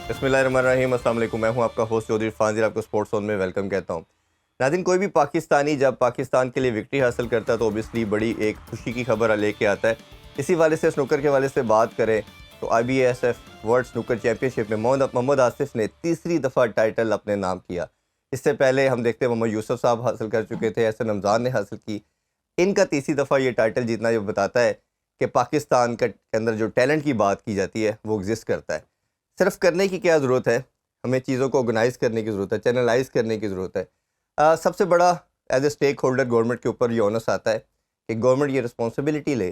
बिस्मिल्लाहिर्रहमानिर्रहीम, अस्सलाम वालेकुम। मैं हूं आपका होस्ट चौधरी इरफान ज़ीर, आपको स्पोर्ट्स जोन में वेलकम कहता हूं। नाज़रीन, कोई भी पाकिस्तानी जब पाकिस्तान के लिए विक्ट्री हासिल करता है तो ओबियसली बड़ी एक खुशी की खबर लेके आता है। इसी वाले से स्नूकर के वाले से बात करें तो IBASF वर्ल्ड स्नूकर चैम्पियनशिप में मोहम्मद आसिफ ने तीसरी दफ़ा टाइटल अपने नाम किया। इससे पहले हम देखते हैं मोहम्मद यूसुफ साहब हासिल कर चुके थे, एहसन रमज़ान ने हासिल की। इनका तीसरी दफ़ा ये टाइटल जीतना जो बताता है कि पाकिस्तान के अंदर जो टैलेंट की बात की जाती है वो एग्जिस्ट करता है। सिर्फ करने की क्या ज़रूरत है, हमें चीज़ों को ऑर्गेनाइज़ करने की ज़रूरत है, चैनलाइज़ करने की ज़रूरत है। सबसे बड़ा as a stakeholder government के ऊपर ये ओनस आता है कि गवर्नमेंट ये रिस्पॉन्सिबिलिटी ले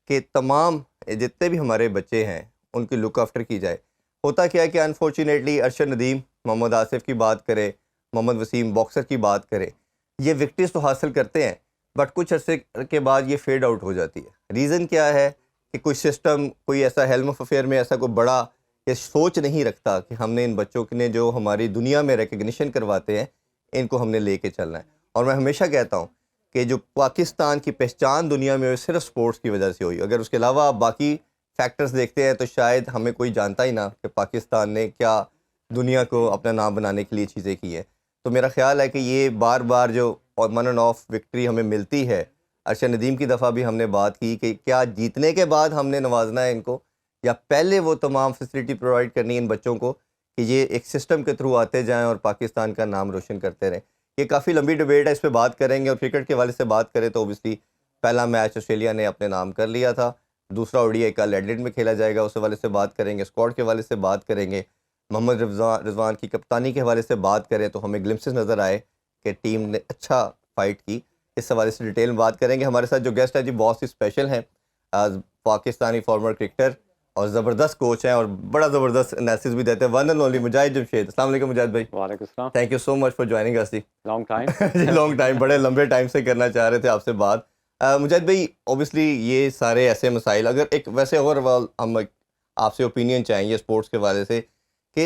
कि तमाम जितने भी हमारे बच्चे हैं उनकी लुक आफ्टर की जाए। होता क्या है कि अनफॉर्चुनेटली अरशद नदीम, मोहम्मद आसिफ की बात करें, मोहम्मद वसीम बॉक्सर की बात करें, ये विक्ट्रीज तो हासिल करते हैं बट कुछ अरसे के बाद ये फेड आउट हो जाती है। रीज़न क्या है कि कोई सिस्टम, कोई ऐसा हेल्म ऑफ अफेयर में ऐसा कोई बड़ा ये सोच नहीं रखता कि हमने इन बच्चों ने जो हमारी दुनिया में रिकग्निशन करवाते हैं इनको हमने लेके चलना है। और मैं हमेशा कहता हूँ कि जो पाकिस्तान की पहचान दुनिया में सिर्फ स्पोर्ट्स की वजह से हुई। अगर उसके अलावा आप बाकी फैक्टर्स देखते हैं तो शायद हमें कोई जानता ही ना कि पाकिस्तान ने क्या दुनिया को अपना नाम बनाने के लिए चीज़ें की हैं। तो मेरा ख्याल है कि ये बार बार जो ऑन एंड ऑफ विक्ट्री हमें मिलती है, अरशद नदीम की दफ़ा भी हमने बात की कि क्या जीतने के बाद हमने नवाजना है इनको या पहले वो तमाम फैसिलिटी प्रोवाइड करनी है इन बच्चों को कि ये एक सिस्टम के थ्रू आते जाएं और पाकिस्तान का नाम रोशन करते रहें। ये काफ़ी लंबी डिबेट है, इस पर बात करेंगे। और क्रिकेट के वाले से बात करें तो ओबियसली पहला मैच ऑस्ट्रेलिया ने अपने नाम कर लिया था, दूसरा ODI कल एडिलेड में खेला जाएगा, उस हवाले से बात करेंगे। स्क्वाड के हवाले से बात करेंगे। मोहम्मद रिजवान की कप्तानी के हवाले से बात करें तो हमें ग्लिम्सेस नज़र आए कि टीम ने अच्छा फाइट की। इस हवाले से डिटेल में बात करेंगे। हमारे साथ जो गेस्ट है जी बहुत ही स्पेशल हैं, आज पाकिस्तानी फॉर्मर क्रिकेटर और ज़बरदस्त कोच हैं और बड़ा ज़बरदस्त एनालिसिस भी देते हैं, one and only Mujahid Jamshed. अस्सलाम वालेकुम मुजाहिद भाई। वालेकुम सलाम। Thank you so much for joining us जी। लॉन्ग टाइम जी लॉन्ग टाइम, बड़े लंबे टाइम से करना चाह रहे थे आपसे बात। मुजाहिद भाई, ऑब्वियसली ये सारे ऐसे मसाइल, अगर एक वैसे और हम आपसे ओपिनियन चाहेंगे स्पोर्ट्स के वाले से कि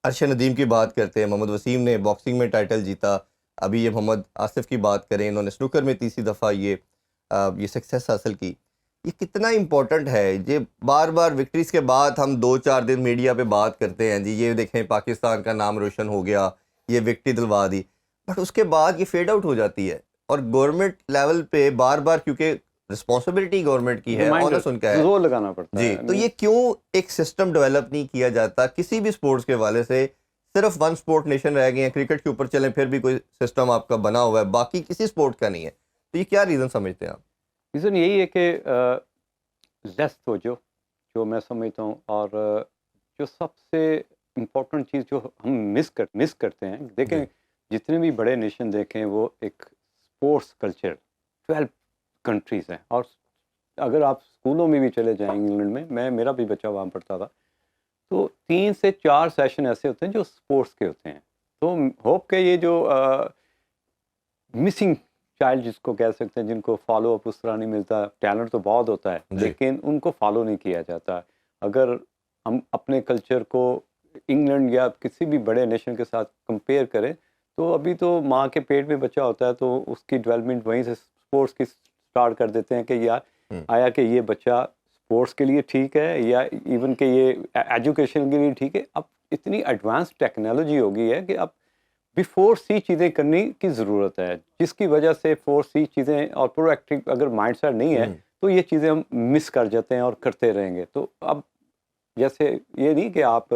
अरशद नदीम की बात करते हैं, मोहम्मद वसीम ने बॉक्सिंग में टाइटल जीता, अभी ये मोहम्मद आसिफ की बात करें, इन्होंने स्नूकर में तीसरी दफ़ा ये सक्सेस हासिल की। ये कितना इम्पोर्टेंट है? ये बार बार विक्ट्रीज के बाद हम 2-4 दिन मीडिया पे बात करते हैं जी, ये देखें पाकिस्तान का नाम रोशन हो गया, ये विक्ट्री दिलवा दी, बट उसके बाद ये फेड आउट हो जाती है। और गवर्नमेंट लेवल पे बार बार, क्योंकि रिस्पॉन्सिबिलिटी गवर्नमेंट की है, ऑनस उनका है जोर लगाना पड़ता जी, है। तो ये क्यों एक सिस्टम डेवलप नहीं किया जाता किसी भी स्पोर्ट्स के वाले से? सिर्फ वन स्पोर्ट नेशन रह गए हैं, क्रिकेट के ऊपर चलें फिर भी कोई सिस्टम आपका बना हुआ है, बाकी किसी स्पोर्ट का नहीं है। तो ये क्या रीज़न समझते हैं आप? रीज़न यही है कि लेस तवज्जो जो मैं समझता हूँ, और जो सबसे इम्पोर्टेंट चीज़ जो हम मिस करते हैं, देखें जितने भी बड़े नेशन देखें वो एक स्पोर्ट्स कल्चर 12 कंट्रीज़ हैं। और अगर आप स्कूलों में भी चले जाएं, इंग्लैंड में मेरा भी बच्चा वहाँ पढ़ता था, तो 3 से 4 सेशन ऐसे होते हैं जो स्पोर्ट्स के होते हैं। तो होप के ये जो मिसिंग चाइल्ड जिसको कह सकते हैं, जिनको फॉलो अप उस तरह नहीं मिलता, टैलेंट तो बहुत होता है लेकिन उनको फॉलो नहीं किया जाता। अगर हम अपने कल्चर को इंग्लैंड या किसी भी बड़े नेशन के साथ कंपेयर करें तो अभी तो माँ के पेट में बच्चा होता है तो उसकी डेवलपमेंट वहीं से स्पोर्ट्स की स्टार्ट कर देते हैं कि यार आया कि ये बच्चा स्पोर्ट्स के लिए ठीक है या इवन के ये एजुकेशन के लिए ठीक है। अब इतनी एडवांस टेक्नोलॉजी हो गई है कि अब बिफोर सी चीज़ें करने की ज़रूरत है, जिसकी वजह से फोर सी चीज़ें और प्रोएक्टिव अगर माइंडसेट नहीं है तो ये चीज़ें हम मिस कर जाते हैं और करते रहेंगे। तो अब जैसे ये नहीं कि आप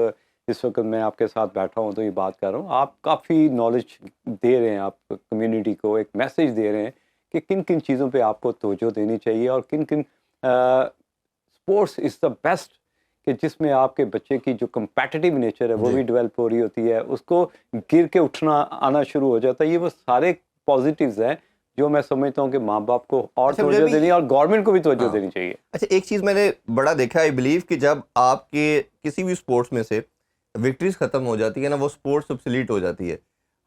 इस वक्त मैं आपके साथ बैठा हूँ तो ये बात कर रहा हूँ, आप काफ़ी नॉलेज दे रहे हैं, आप कम्युनिटी को एक मैसेज दे रहे हैं कि किन किन चीज़ों पे आपको तवज्जो देनी चाहिए और किन किन स्पोर्ट्स इज़ द बेस्ट कि जिसमें आपके बच्चे की जो कम्पेटिटिव नेचर है वो भी डेवलप हो रही होती है, उसको गिर के उठना आना शुरू हो जाता है। ये वो सारे पॉजिटिव्स हैं जो मैं समझता हूँ कि माँ बाप को और तवज्जो देनी और गवर्नमेंट को भी तवज्जो देनी चाहिए। अच्छा, एक चीज़ मैंने बड़ा देखा है, आई बिलीव कि जब आपके किसी भी स्पोर्ट्स में से विक्ट्रीज ख़त्म हो जाती है ना, वो स्पोर्ट्स ऑब्सोलीट हो जाती है।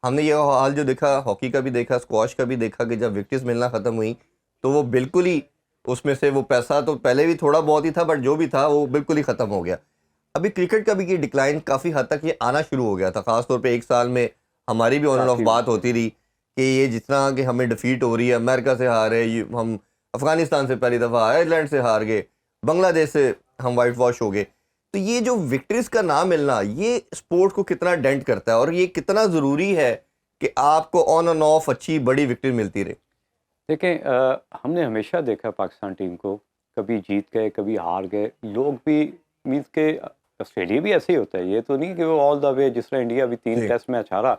हमने ये हाल जो देखा, हॉकी का भी देखा, स्क्वाश का भी देखा कि जब विक्ट्रीज मिलना ख़त्म हुई तो वो बिल्कुल ही उसमें से वो पैसा तो पहले भी थोड़ा बहुत ही था बट जो भी था वो बिल्कुल ही ख़त्म हो गया। अभी क्रिकेट का भी ये डिक्लाइन काफ़ी हद तक ये आना शुरू हो गया था, ख़ासतौर पे एक साल में हमारी भी ऑन एंड ऑफ बात होती रही कि ये जितना कि हमें डिफीट हो रही है, अमेरिका से हारे, हम अफ़गानिस्तान से पहली दफ़ा, आयरलैंड से हार गए, बांग्लादेश से हम वाइट वॉश हो गए। तो तो ये जो विक्ट्रीज का ना मिलना, ये स्पोर्ट को कितना डेंट करता है और ये कितना ज़रूरी है कि आपको ऑन एंड ऑफ अच्छी बड़ी विक्ट्री मिलती रहे? देखें, हमने हमेशा देखा पाकिस्तान टीम को, कभी जीत गए कभी हार गए, लोग भी मीन्स के ऑस्ट्रेलिया भी ऐसे ही होता है, ये तो नहीं कि वो ऑल द वे जिस तरह इंडिया भी 3 जी। टेस्ट मैच हारा,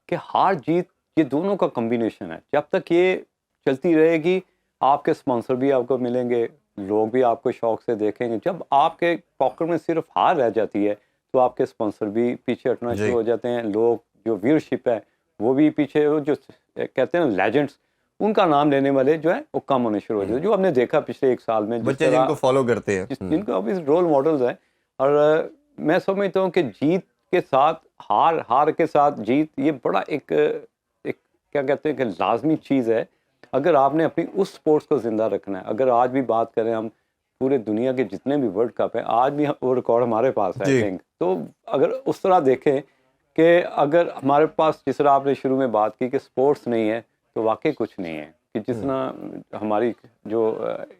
कि हार जीत ये दोनों का कॉम्बिनेशन है। जब तक ये चलती रहेगी आपके स्पॉन्सर भी आपको मिलेंगे, लोग भी आपको शौक से देखेंगे। जब आपके पॉकेट में सिर्फ हार रह जाती है तो आपके स्पॉन्सर भी पीछे हटना जी। शुरू हो जाते हैं, लोग जो व्यूअरशिप है वो भी पीछे, वो जो कहते हैं लेजेंड्स, उनका नाम लेने वाले जो है वो कम होने शुरू हो जाते हैं, जो हमने देखा पिछले 1 साल में। जिस बच्चे तरह जिनको फॉलो करते हैं। जिनको अभी रोल मॉडल्स हैं, और मैं समझता हूँ कि जीत के साथ हार, हार के साथ जीत, ये बड़ा एक क्या कहते हैं कि लाजमी चीज़ है अगर आपने अपनी उस स्पोर्ट्स को ज़िंदा रखना है। अगर आज भी बात करें हम पूरे दुनिया के जितने भी वर्ल्ड कप हैं, आज भी वो रिकॉर्ड हमारे पास है आई जी। थिंक। तो अगर उस तरह देखें कि अगर हमारे पास, जिस तरह आपने शुरू में बात की कि स्पोर्ट्स नहीं है, तो वाकई कुछ नहीं है। कि जिस तरह हमारी जो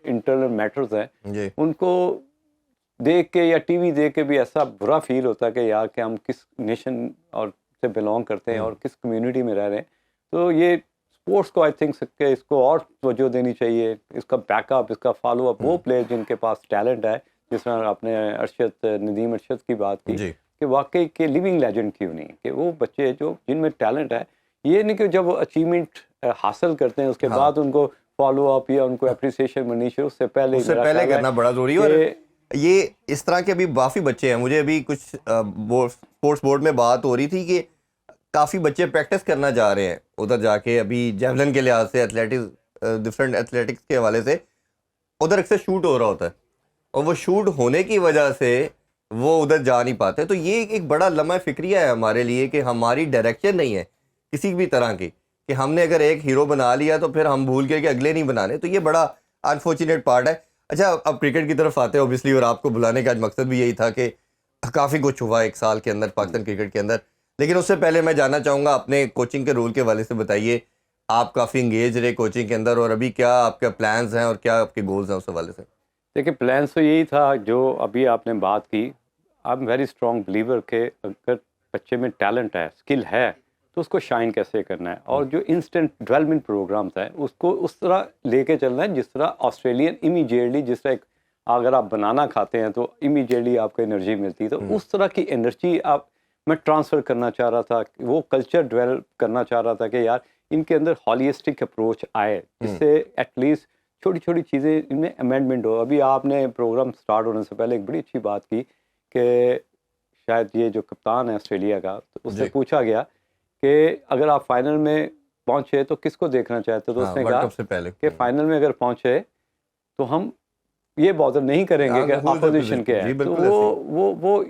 इंटरनल मैटर्स हैं जी। उनको देख के या टीवी देख के भी ऐसा बुरा फील होता है कि यार कि हम किस नेशन और से बिलोंग करते हैं और किस कम्युनिटी में रह रहे हैं। तो ये स्पोर्ट्स को आई थिंक कि इसको और तवज्जो देनी चाहिए, इसका बैकअप, इसका फॉलो अप। वो प्लेयर जिनके पास टैलेंट है, जिस तरह आपने नदीम अरशद की बात की, जी। कि वाकई के लिविंग लेजेंड क्यों नहीं, कि वो बच्चे जो जिनमें टैलेंट है, ये नहीं कि जब वो अचीवमेंट हासिल करते हैं उसके हाँ। बाद उनको फॉलो अप या उनको अप्रिसिएशन मिलनी चाहिए, उससे पहले उससे मेरा पहले ख्याल है करना बड़ा जरूरी है। और कि ये इस तरह के अभी काफ़ी बच्चे हैं, मुझे अभी कुछ स्पोर्ट्स बोर्ड में बात हो रही थी कि काफ़ी बच्चे प्रैक्टिस करना जा रहे हैं उधर जाके, अभी जेवलिन के लिहाज से, एथलेटिक्स, डिफरेंट एथलेटिक्स के हवाले से उधर अक्सर शूट हो रहा होता है और वो शूट होने की वजह से वो उधर जा नहीं पाते। तो ये एक बड़ा लम्हा फिक्रिया है हमारे लिए कि हमारी डायरेक्शन नहीं है किसी भी तरह की, कि हमने अगर एक हीरो बना लिया तो फिर हम भूल गए कि अगले नहीं बनाने। तो ये बड़ा अनफॉर्चुनेट पार्ट है। अच्छा, अब क्रिकेट की तरफ आते हैं ऑब्वियसली, और आपको बुलाने का आज मकसद भी यही था कि काफ़ी कुछ हुआ 1 साल के अंदर पाकिस्तान क्रिकेट के अंदर। लेकिन उससे पहले मैं जानना चाहूँगा अपने कोचिंग के रोल के हवाले से बताइए। आप काफ़ी इंगेज रहे कोचिंग के अंदर, और अभी क्या आपके प्लान्स हैं और क्या आपके गोल्स हैं उस हवाले से? देखिए, प्लान्स तो यही था जो अभी आपने बात की। I am very strong believer के अगर बच्चे में टैलेंट है, स्किल है, तो उसको शाइन कैसे करना है, और जो इंस्टेंट डेवलपमेंट प्रोग्राम्स हैं उसको उस तरह लेके चलना है जिस तरह ऑस्ट्रेलियन इमीडिएटली, जिस तरह अगर आप बनाना खाते हैं तो इमीडिएटली आपको एनर्जी मिलती है, तो उस तरह की एनर्जी आप मैं ट्रांसफ़र करना चाह रहा था। वो कल्चर डेवलप करना चाह रहा था कि यार इनके अंदर हॉलिस्टिक अप्रोच आए, जिससे एटलीस्ट छोटी छोटी चीज़ें इनमें अमेंडमेंट हो। अभी आपने प्रोग्राम स्टार्ट होने से पहले एक बड़ी अच्छी बात की कि शायद ये जो कप्तान है ऑस्ट्रेलिया का, तो उससे जी। पूछा गया कि अगर आप फाइनल में पहुंचे तो किसको देखना चाहते हो, तो हाँ, उसने वर्ल्ड कहा कप से पहले। कि फाइनल में अगर पहुंचे तो हम ये बॉदर नहीं करेंगे हाँ, कि who is the अपोजिशन क्या opposition? है। जी, तो बिल्कुल ऐसे ही। वो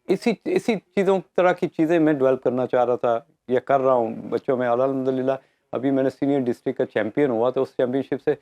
इसी चीज़ों तरह की चीज़ें मैं डेवलप करना चाह रहा था या कर रहा हूँ बच्चों में। और अल्हम्दुलिल्लाह अभी मैंने सीनियर डिस्ट्रिक्ट का चैंपियन हुआ, तो उस चैंपियनशिप से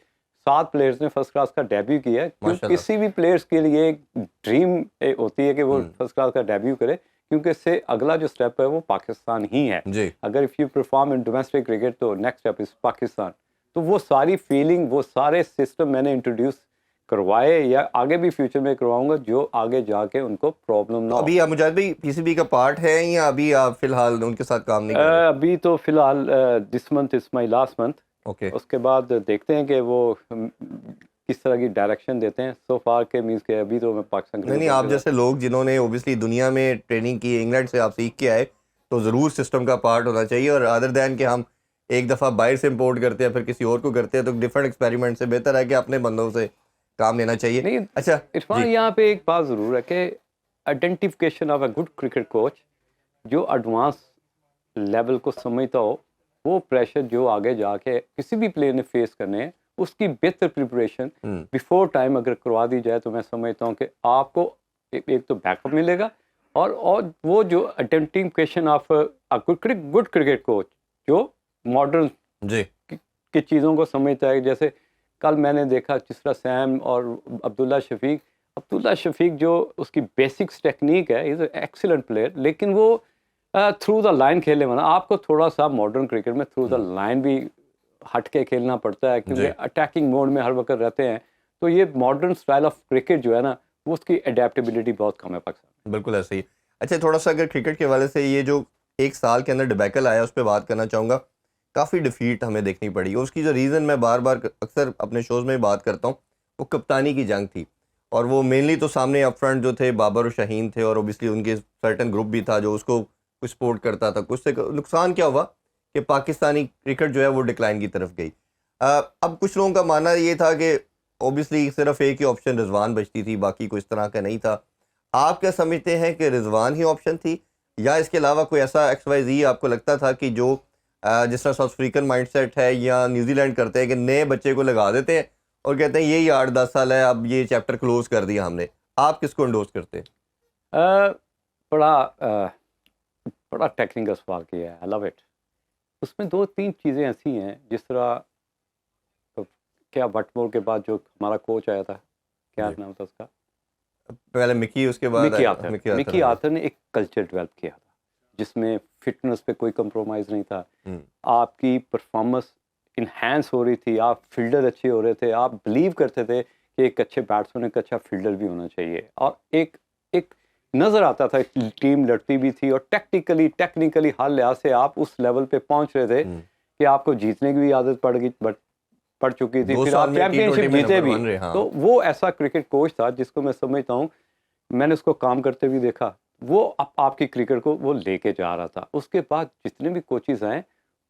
7 प्लेयर्स ने फर्स्ट क्लास का डेब्यू किया है। क्योंकि माशाल्लाह। किसी भी प्लेयर्स के लिए एक ड्रीम होती है कि वो फर्स्ट क्लास का डेब्यू करे, क्योंकि इससे अगला जो स्टेप है वो पाकिस्तान ही है। जी। अगर if you perform in domestic cricket तो नेक्स्ट स्टेप इज़ पाकिस्तान। तो वो सारी फीलिंग, वो सारे सिस्टम मैंने इंट्रोड्यूस करवाए या आगे भी फ्यूचर में करवाऊंगा, जो आगे जाके उनको प्रॉब्लम ना तो हो। अभी आप मुजाहिद भाई पीसीबी का पार्ट है या अभी आप फिलहाल उनके साथ काम नहीं कर रहे? अभी तो फिलहाल this month is my last month. Okay. उसके बाद देखते हैं कि वो किस तरह की डायरेक्शन देते हैं। सो फार के मीन्स के अभी तो मैं पाकिस्तान नहीं नहीं, आप जैसे लोग जिन्होंने ओबियसली दुनिया में ट्रेनिंग की, इंग्लैंड से आप सीख के आए, तो ज़रूर सिस्टम का पार्ट होना चाहिए। और अदर दैन कि हम एक दफ़ा बाहर से इंपोर्ट करते हैं फिर किसी और को करते हैं, तो डिफरेंट एक्सपेरिमेंट से बेहतर है कि अपने बंदों से काम लेना चाहिए। नहीं। अच्छा इरफान, जी। यहाँ पे एक बात ज़रूर है कि identification of a good cricket coach जो एडवांस लेवल को समझता हो, वो प्रेशर जो आगे जाके किसी भी प्लेयर ने फेस करने हैं, उसकी बेहतर प्रिपरेशन बिफोर टाइम अगर करवा दी जाए, तो मैं समझता हूँ कि आपको एक तो बैकअप मिलेगा, और वो जो identification of a good cricket coach जो मॉडर्न जी। की चीज़ों को समझता है। जैसे कल मैंने देखा जिस तरह सैम और अब्दुल्ला शफीक जो उसकी बेसिक्स टेक्निक है, इज़ एक्सीलेंट प्लेयर, लेकिन वो थ्रू द लाइन खेलने वाला। आपको थोड़ा सा मॉडर्न क्रिकेट में थ्रू द लाइन भी हट के खेलना पड़ता है, क्योंकि जी। अटैकिंग मोड में हर वक्त रहते हैं। तो ये मॉडर्न स्टाइल ऑफ क्रिकेट जो है ना, वो उसकी अडेप्टेबिलिटी बहुत कम है पाकिस्तान में। बिल्कुल ऐसे ही। अच्छा, थोड़ा सा अगर क्रिकेट के हवाले से ये जो एक साल के अंदर डिबैकल आया उस पर बात करना चाहूँगा। काफ़ी डिफीट हमें देखनी पड़ी, उसकी जो रीज़न मैं बार बार अक्सर अपने शोज़ में बात करता हूँ, वो कप्तानी की जंग थी। और वो मेनली तो सामने अप फ्रंट जो थे बाबर और शाहीन थे, और ओबियसली उनके सर्टन ग्रुप भी था जो उसको कुछ सपोर्ट करता था। कुछ से नुकसान क्या हुआ कि पाकिस्तानी क्रिकेट जो है वो डिक्लाइन की तरफ गई। अब कुछ लोगों का मानना ये था कि ओबियसली सिर्फ एक ही ऑप्शन रिजवान बचती थी, बाकी कोई इस तरह का नहीं था। आप क्या समझते हैं कि रिजवान ही ऑप्शन थी, या इसके अलावा कोई ऐसा XYZ आपको लगता था कि जो जिस तरह साउथ अफ्रीकन माइंडसेट है या न्यूजीलैंड करते हैं कि नए बच्चे को लगा देते हैं और कहते हैं यही 8-10 साल है, अब ये चैप्टर क्लोज कर दिया हमने। आप किसको इंडोर्स करते हैं? बड़ा टेक्निकल सवाल किया है, आई लव इट। उसमें 2-3 चीज़ें ऐसी हैं, जिस तरह तो क्या वटमोर के बाद जो हमारा कोच आया था, क्या नाम था उसका? पहले मिकी, उसके बाद मिकी आर्थर ने एक कल्चर डेवलप किया था जिसमें फिटनेस पे कोई कंप्रोमाइज़ नहीं था। आपकी परफॉर्मेंस इन्हांस हो रही थी, आप फील्डर अच्छे हो रहे थे, आप बिलीव करते थे कि एक अच्छे बैट्समैन एक अच्छा फील्डर भी होना चाहिए, और एक एक नज़र आता था टीम लड़ती भी थी, और टेक्निकली हर लिहाज से आप उस लेवल पे पहुंच रहे थे कि आपको जीतने की भी आदत पड़ चुकी थी, फिर आप चैंपियनशिप जीते भी। हाँ। तो वो ऐसा क्रिकेट कोच था जिसको मैं समझता हूँ, मैंने उसको काम करते भी देखा, वो आपकी क्रिकेट को वो लेके जा रहा था। उसके बाद जितने भी कोचेज़ आए,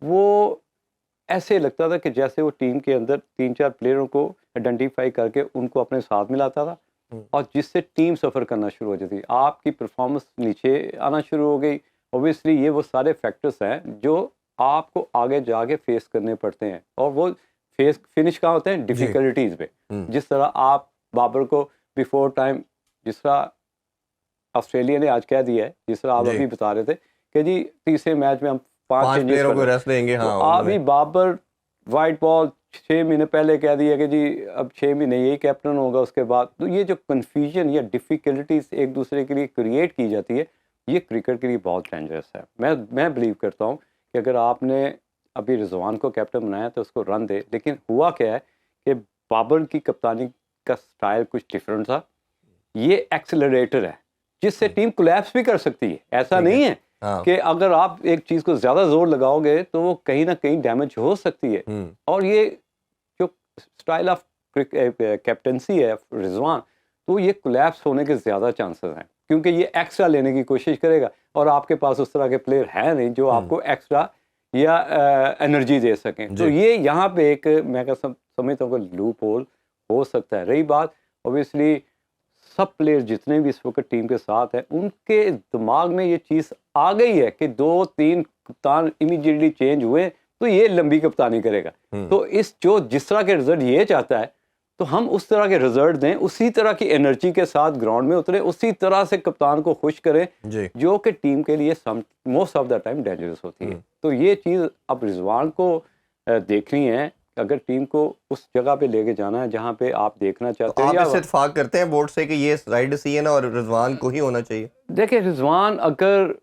वो ऐसे लगता था कि जैसे वो टीम के अंदर 3-4 प्लेयरों को आइडेंटिफाई करके उनको अपने साथ मिलाता था, और जिससे टीम सफ़र करना शुरू हो जाती। आपकी परफॉर्मेंस नीचे आना शुरू हो गई। ओबियसली ये वो सारे फैक्टर्स हैं जो आपको आगे जाके फेस करने पड़ते हैं, और वो फिनिश कहाँ होते हैं? डिफ़िकल्टीज़ पे। जिस तरह आप बाबर को बिफोर टाइम, जिस तरह ऑस्ट्रेलिया ने आज कह दिया है, जिस तरह आप अभी बता रहे थे कि जी तीसरे मैच में हम 5 प्लेयरों को रेस्ट देंगे। हाँ, तो अभी बाबर वाइट बॉल 6 महीने पहले कह दिया कि जी अब 6 महीने यही कैप्टन होगा उसके बाद। तो ये जो कन्फ्यूजन या डिफ़िकल्टीज एक दूसरे के लिए क्रिएट की जाती है, ये क्रिकेट के लिए बहुत डेंजरस है। मैं बिलीव करता हूँ कि अगर आपने अभी रिजवान को कैप्टन बनाया तो उसको रन दे, लेकिन हुआ क्या है कि बाबर की कप्तानी का स्टाइल कुछ डिफरेंट था। ये एक्सेलरेटर है जिससे टीम कोलैप्स भी कर सकती है। ऐसा नहीं है कि अगर आप एक चीज़ को ज़्यादा जोर लगाओगे तो वो कहीं ना कहीं डैमेज हो सकती है। और ये जो स्टाइल ऑफ कैप्टनसी है रिजवान, तो ये कोलैप्स होने के ज़्यादा चांसेस हैं, क्योंकि ये एक्स्ट्रा लेने की कोशिश करेगा, और आपके पास उस तरह के प्लेयर है नहीं जो आपको एक्स्ट्रा या एनर्जी दे सकें। तो ये यहाँ पे एक मैं समझता हूँ कि लूप होल हो सकता है। रही बात, ऑब्वियसली सब प्लेयर जितने भी इस वक्त टीम के साथ हैं, उनके दिमाग में ये चीज़ आ गई है कि 2-3 कप्तान इमीडिएटली चेंज हुए तो ये लंबी कप्तानी करेगा। तो जिस तरह के रिजल्ट ये चाहता है, तो हम उस तरह के रिजल्ट दें, उसी तरह की एनर्जी के साथ ग्राउंड में उतरे, उसी तरह से कप्तान को खुश करें, जो कि टीम के लिए most of the time dangerous होती है। तो ये चीज़ अब रिजवान को देखनी है, अगर टीम को उस जगह पे लेके जाना है जहाँ पे आप देखना चाहते हैं। आप इससे इत्तेफाक करते हैं बोर्ड से कि ये राइट डिसीजन है और रिजवान को ही होना चाहिए? देखिए, रिजवान अगर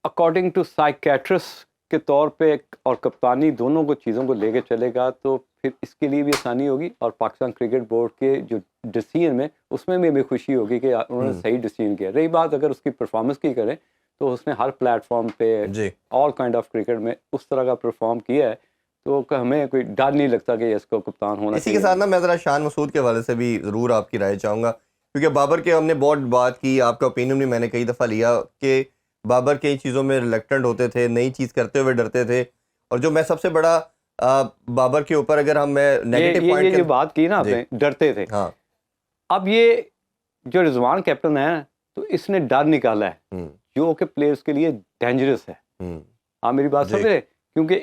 अकॉर्डिंग टू साइकेट्रिस्ट के तौर पे और कप्तानी दोनों को चीज़ों को लेके चलेगा, तो फिर इसके लिए भी आसानी होगी, और पाकिस्तान क्रिकेट बोर्ड के जो डिसीजन में उसमें भी हमें खुशी होगी कि उन्होंने सही डिसीजन किया। रही बात अगर उसकी परफॉर्मेंस की करें, तो उसने हर प्लेटफॉर्म पे ऑल काइंड ऑफ क्रिकेट में उस तरह का परफॉर्म किया है, तो हमें कोई डर नहीं लगता कि इसको कप्तान होना चाहिए। इसी के साथ ना मैं ज़रा शान मसूद के हवाले से भी ज़रूर आपकी राय चाहूँगा, क्योंकि बाबर के हमने बहुत बात की, आपका ओपिनियन भी मैंने कई दफ़ा लिया कि बाबर कई चीज़ों में रिलेक्टेंट होते थे, नई चीज़ करते हुए डरते थे। और जो मैं सबसे बड़ा बाबर के ऊपर अगर हम नेगेटिव पॉइंट ये बात की ना आपने, डरते थे। हाँ, अब ये जो रिजवान कैप्टन है, तो इसने डर निकाला है जो कि प्लेयर्स के लिए डेंजरस है। आप मेरी बात समझ रहे? क्योंकि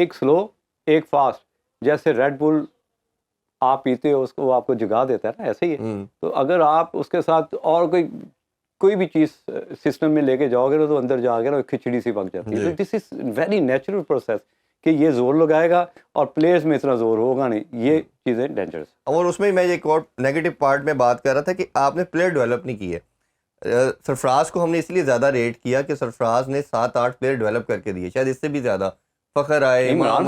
एक स्लो एक फास्ट, जैसे रेड बुल आप पीते हो उसको वो आपको जगा देता है ना, ऐसे ही है। तो अगर आप उसके साथ और कोई भी चीज़ सिस्टम में लेके जाओगे ना, तो अंदर जाके ना खिचड़ी सी पक जाती है। तो this is very natural process कि ये जोर लगाएगा और प्लेयर्स में इतना जोर होगा नहीं, ये चीज़ें डेंजरस। और उसमें मैं एक और नेगेटिव पार्ट में बात कर रहा था कि आपने प्लेयर डेवलप नहीं किए। सरफराज को हमने इसलिए ज़्यादा रेट किया कि सरफराज ने 7-8 प्लेयर डेवलप करके दिए, शायद इससे भी ज़्यादा। फखर आए, इमरान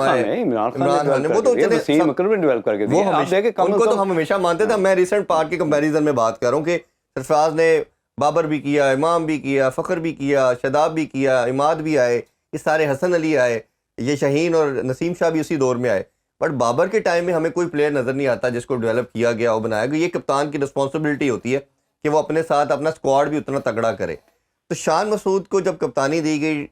खान ने वो तो डेवलप करके दिया। उनको तो हम हमेशा मानते थे। मैं रिसेंट पार्ट के कंपैरिजन में बात कर रहा हूँ कि सरफराज ने बाबर भी किया, इमाम भी किया, फ़खर भी किया, शदाब भी किया, इमाद भी आए, ये सारे, हसन अली आए, ये शाहीन और नसीम शाह भी उसी दौर में आए। बट बाबर के टाइम में हमें कोई प्लेयर नज़र नहीं आता जिसको डेवलप किया गया और बनाया गया। ये कप्तान की रिस्पॉन्सिबिलिटी होती है कि वो अपने साथ अपना स्क्वाड भी उतना तगड़ा करे। तो शान मसूद को जब कप्तानी दी गई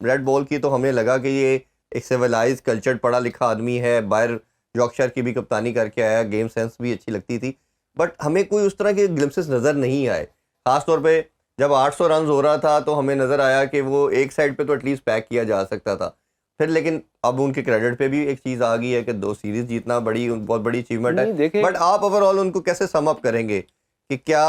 रेड बॉल की, तो हमें लगा कि ये एक सिविलाइज कल्चर्ड पढ़ा लिखा आदमी है, बाहर यॉर्कशायर की भी कप्तानी करके आया, गेम सेंस भी अच्छी लगती थी। बट हमें कोई उस तरह के ग्लिम्सेस नज़र नहीं आए। ख़ासतौर पे जब 800 रन हो रहा था तो हमें नज़र आया कि वो एक साइड पे तो एटलीस्ट पैक किया जा सकता था। फिर लेकिन अब उनके क्रेडिट पे भी एक चीज़ आ गई है कि 2 सीरीज़ जीतना बहुत बड़ी अचीवमेंट नहीं है। देखें, बट आप ओवरऑल उनको कैसे सम अप करेंगे कि क्या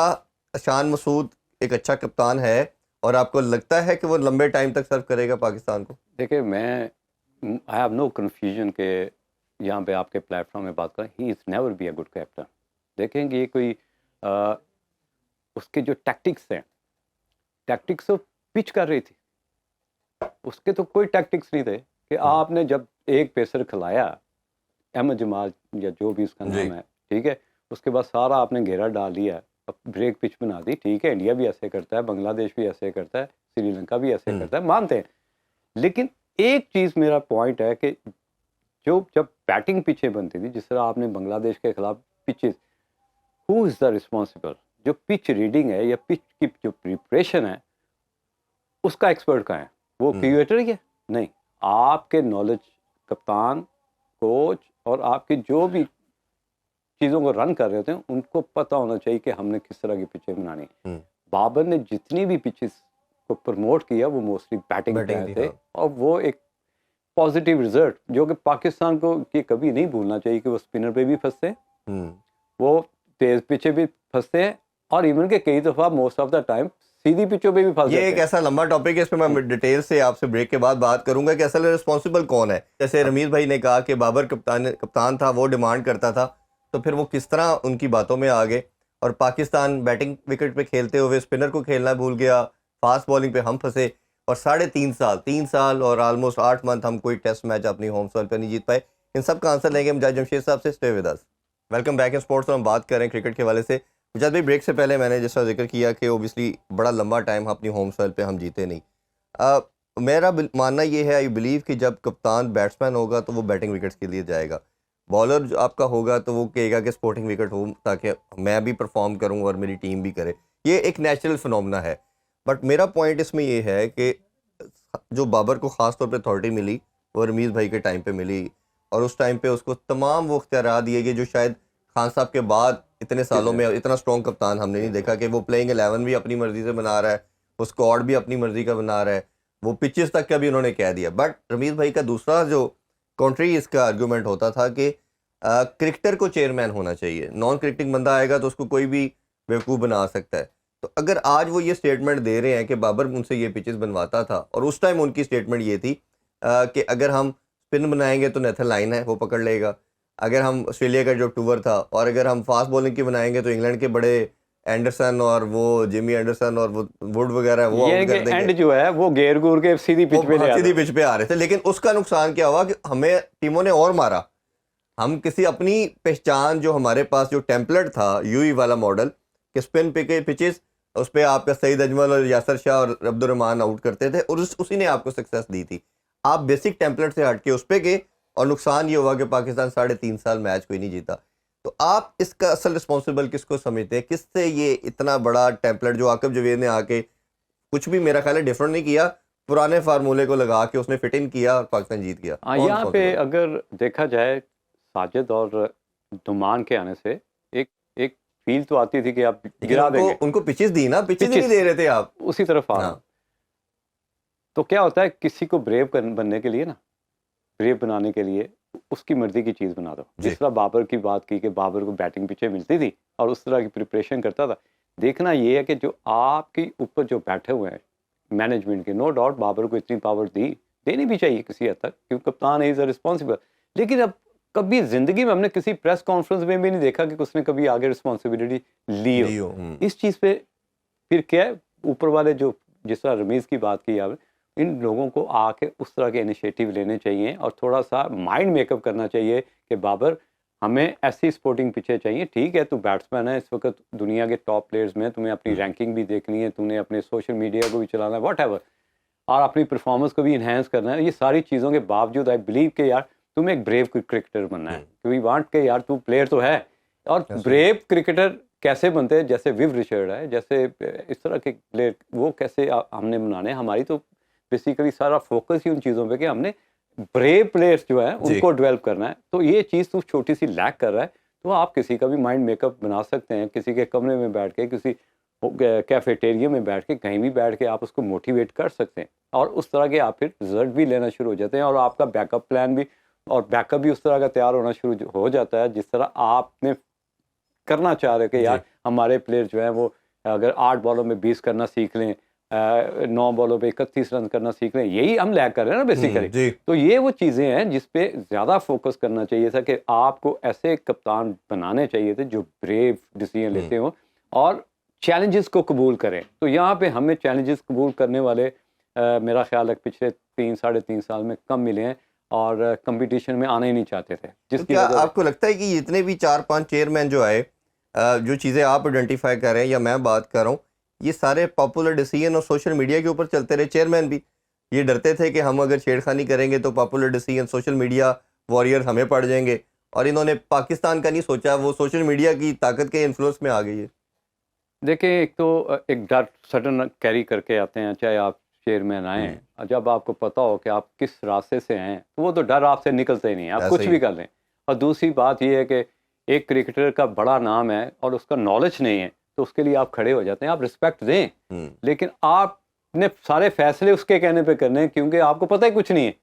शान मसूद एक अच्छा कप्तान है और आपको लगता है कि वो लंबे टाइम तक सर्व करेगा पाकिस्तान को? देखिए मैं आई हैव नो कन्फ्यूजन के यहाँ पे आपके प्लेटफॉर्म में बात करें, he is never be a good captain. देखेंगे ये कोई उसके जो टैक्टिक्स हैं, टैक्टिक्स तो पिच कर रही थी, उसके तो कोई टैक्टिक्स नहीं थे कि आपने जब एक पेसर खिलाया, अहमद जमाल या जो भी उसका नाम है, ठीक है, उसके बाद सारा आपने घेरा डाल लिया, अब ब्रेक पिच बना दी, ठीक है, इंडिया भी ऐसे करता है, बांग्लादेश भी ऐसे करता है, श्रीलंका भी ऐसे करता है, मानते हैं। लेकिन एक चीज़ मेरा पॉइंट है कि जब बैटिंग पिचें बनती थी, जिस तरह आपने बांग्लादेश के खिलाफ pitches, who is the responsible? जो पिच रीडिंग है या पिच की जो प्रिपरेशन है, उसका एक्सपर्ट कहाँ है? वो क्रिएटर ही है? नहीं, आपके नॉलेज, कप्तान, कोच और आपके जो भी चीज़ों को रन कर रहे होते हैं, उनको पता होना चाहिए कि हमने किस तरह की पिचें बनानी है। बाबर ने जितनी भी पिचेस को प्रमोट किया वो मोस्टली बैटिंग पे आए थे, और वो एक पॉजिटिव रिजल्ट जो कि पाकिस्तान को ये कभी नहीं भूलना चाहिए कि वो स्पिनर पे भी फंसते हैं, वो तेज पिचे भी फंसते हैं, और इवन के कई दफ़ा मोस्ट ऑफ द टाइम सीधी पिचों पे भी फंस ये एक ऐसा लंबा टॉपिक है, इस पे मैं डिटेल से आपसे ब्रेक के बाद बात करूंगा कि असल रिस्पॉन्सिबल कौन है। जैसे रमीज भाई ने कहा कि बाबर कप्तान था, वो डिमांड करता था, तो फिर वो किस तरह उनकी बातों में आ गए और पाकिस्तान बैटिंग विकेट पे खेलते हुए स्पिनर को खेलना भूल गया, फास्ट बॉलिंग पे हम फंसे और 3.5 साल और ऑलमोस्ट 8 मंथ हम कोई टेस्ट मैच अपनी होम सॉइल पर नहीं जीत पाए। इन सब का आंसर लेंगे हम जज जमशेद साहब से। Stay with us. Welcome back in sports. हम बात करें क्रिकेट के हवाले से। जब भी ब्रेक से पहले मैंने जैसा जिक्र किया कि ओबियसली बड़ा लंबा टाइम अपनी होम सॉइल पे हम जीते नहीं। मेरा मानना ये है, आई बिलीव कि जब कप्तान बैट्समैन होगा तो वो बैटिंग विकेट्स के लिए जाएगा, बॉलर जो आपका होगा तो वो कहेगा कि स्पोर्टिंग विकेट हो ताकि मैं भी परफॉर्म करूं और मेरी टीम भी करे। ये एक नेचुरल फिनोमेना है। बट मेरा पॉइंट इसमें ये है कि जो बाबर को ख़ास तौर पे अथॉरिटी मिली वो रमीज़ भाई के टाइम पे मिली, और उस टाइम पे उसको तमाम वो इख्तियार दिए गए जो शायद खान साहब के बाद इतने सालों में इतना स्ट्रॉन्ग कप्तान हमने नहीं देखा कि वो प्लेइंग 11 भी अपनी मर्जी से बना रहा है, वो स्क्वाड भी अपनी मर्जी का बना रहा है, वो पिचेस तक का भी उन्होंने कह दिया। बट रमीज़ भाई का दूसरा जो कॉन्ट्री इसका आर्गूमेंट होता था कि क्रिकेटर को चेयरमैन होना चाहिए, नॉन क्रिकेटिंग बंदा आएगा तो उसको कोई भी बेवकूफ़ बना सकता है। तो अगर आज वो ये स्टेटमेंट दे रहे हैं कि बाबर उनसे ये पिचेस बनवाता था, और उस टाइम उनकी स्टेटमेंट ये थी कि अगर हम स्पिन बनाएंगे तो नेथन लाइन है वो पकड़ लेगा, अगर हम ऑस्ट्रेलिया का जो टूर था, और अगर हम फास्ट बॉलिंग की बनाएंगे तो इंग्लैंड के बड़े एंडरसन और वो जिमी एंडरसन और वो वुड वगैरह वो आउट कर देंगे। एंड जो है वो घेर घूर के सीधी पिच पे आ रहे थे। लेकिन उसका नुकसान क्या हुआ कि हमें टीमों ने और मारा। हम किसी अपनी पहचान, जो हमारे पास जो टेम्पलेट था यूई वाला मॉडल कि स्पिन पे पिचेस, उस पर आपका सईद अजमल और यासर शाह और अब्दुर्रहमान आउट करते थे और उसी ने आपको सक्सेस दी थी। आप बेसिक टेम्पलेट से हट के उस पर गए और नुकसान ये हुआ कि पाकिस्तान 3.5 साल मैच कोई नहीं जीता। तो आप इसका असल रिस्पॉन्सिबल किसको समझते हैं? किससे ये इतना बड़ा टेम्पलेट जो आकिब जवेद ने आके कुछ भी मेरा ख्याल है डिफरेंट नहीं किया, पुराने फार्मूले को लगा के उसने फिट इन किया और पाकिस्तान जीत गया। यहाँ पे अगर देखा जाए साजिद और दुमान के आने से एक फील तो आती थी कि आप गिरा देंगे, उनको पिचेस दी ना, पिचेस नहीं दे रहे थे आप, उसी तरफ आ रहा। तो क्या होता है, किसी को ब्रेव बनने के लिए ना, ब्रेव बनाने के लिए उसकी मर्जी की चीज़ बना दो। जिस तरह बाबर की बात की कि बाबर को बैटिंग पिचें मिलती थी और उस तरह की प्रिपरेशन करता था। देखना ये है कि जो आपके ऊपर जो बैठे हुए हैं मैनेजमेंट के, नो डाउट बाबर को इतनी पावर देनी भी चाहिए किसी हद तक, क्योंकि कप्तान इज रिस्पॉन्सिबल। लेकिन अब कभी जिंदगी में हमने किसी प्रेस कॉन्फ्रेंस में भी नहीं देखा कि उसने कभी आगे रिस्पॉन्सिबिलिटी ली हो। इस चीज़ पे फिर क्या है, ऊपर वाले जो जिस तरह रमीज़ की बात की आपने, इन लोगों को आके उस तरह के इनिशिएटिव लेने चाहिए और थोड़ा सा माइंड मेकअप करना चाहिए कि बाबर हमें ऐसी स्पोर्टिंग पिचें चाहिए। ठीक है, तू बैट्समैन है, इस वक्त दुनिया के टॉप प्लेयर्स में, तुम्हें अपनी रैंकिंग भी देखनी है, तूने अपने सोशल मीडिया को भी चलाना है, वॉट एवर, और अपनी परफॉर्मेंस को भी इन्हेंस करना है। ये सारी चीज़ों के बावजूद आई बिलीव कि यार तुम्हें एक ब्रेव क्रिकेटर बनना है, वी वांट के यार तू प्लेयर तो है। और ब्रेव क्रिकेटर कैसे बनते हैं, जैसे विव रिचर्ड है, जैसे इस तरह के प्लेयर, वो कैसे हमने बनाने हैं। हमारी तो बेसिकली सारा फोकस ही उन चीज़ों पे कि हमने ब्रेव प्लेयर्स जो है उनको डेवलप करना है। तो ये चीज़ तू छोटी सी लैक कर रहा है, तो आप किसी का भी माइंड मेकअप बना सकते हैं, किसी के कमरे में बैठ के, किसी कैफेटेरिया में बैठ के, कहीं भी बैठ के आप उसको मोटिवेट कर सकते हैं, और उस तरह के आप फिर रिजल्ट भी लेना शुरू हो जाते हैं, और आपका बैकअप प्लान भी और बैकअप भी उस तरह का तैयार होना शुरू हो जाता है जिस तरह आपने करना चाह रहे कि यार हमारे प्लेयर जो हैं वो अगर 8 बॉलों में 20 करना सीख लें, 9 बॉलों पे 31 रन करना सीख लें, यही हम लैग कर रहे हैं ना बेसिकली। तो ये वो चीज़ें हैं जिस पे ज़्यादा फोकस करना चाहिए था कि आपको ऐसे कप्तान बनाने चाहिए थे जो ब्रेव डिसीजन लेते हो और चैलेंजेस को कबूल करें। तो यहाँ पे हमें चैलेंजेस कबूल करने वाले मेरा ख्याल है पिछले 3-3.5 साल में कम मिले हैं, और कंपटीशन में आना ही नहीं चाहते थे। तो क्या आपको लगता है कि जितने भी 4-5 चेयरमैन जो आए, जो चीज़ें आप आइडेंटिफाई कर रहे हैं या मैं बात कर रहा हूँ, ये सारे पॉपुलर डिसीजन और सोशल मीडिया के ऊपर चलते रहे? चेयरमैन भी ये डरते थे कि हम अगर छेड़खानी करेंगे तो popular decision, social media warrior हमें पड़ जाएंगे, और इन्होंने पाकिस्तान का नहीं सोचा, वो सोशल मीडिया की ताकत के इन्फ्लुएंस में आ गई है। देखिए, एक तो एक डर सडन कैरी करके आते हैं, चाहे आप चेयरमैन आए, और जब आपको पता हो कि आप किस रास्ते से हैं तो वो तो डर आपसे निकलता ही नहीं है, आप कुछ भी कर लें। और दूसरी बात ये है कि एक क्रिकेटर का बड़ा नाम है और उसका नॉलेज नहीं है, तो उसके लिए आप खड़े हो जाते हैं, आप रिस्पेक्ट दें, लेकिन आपने सारे फैसले उसके कहने पे करने हैं क्योंकि आपको पता ही कुछ नहीं है।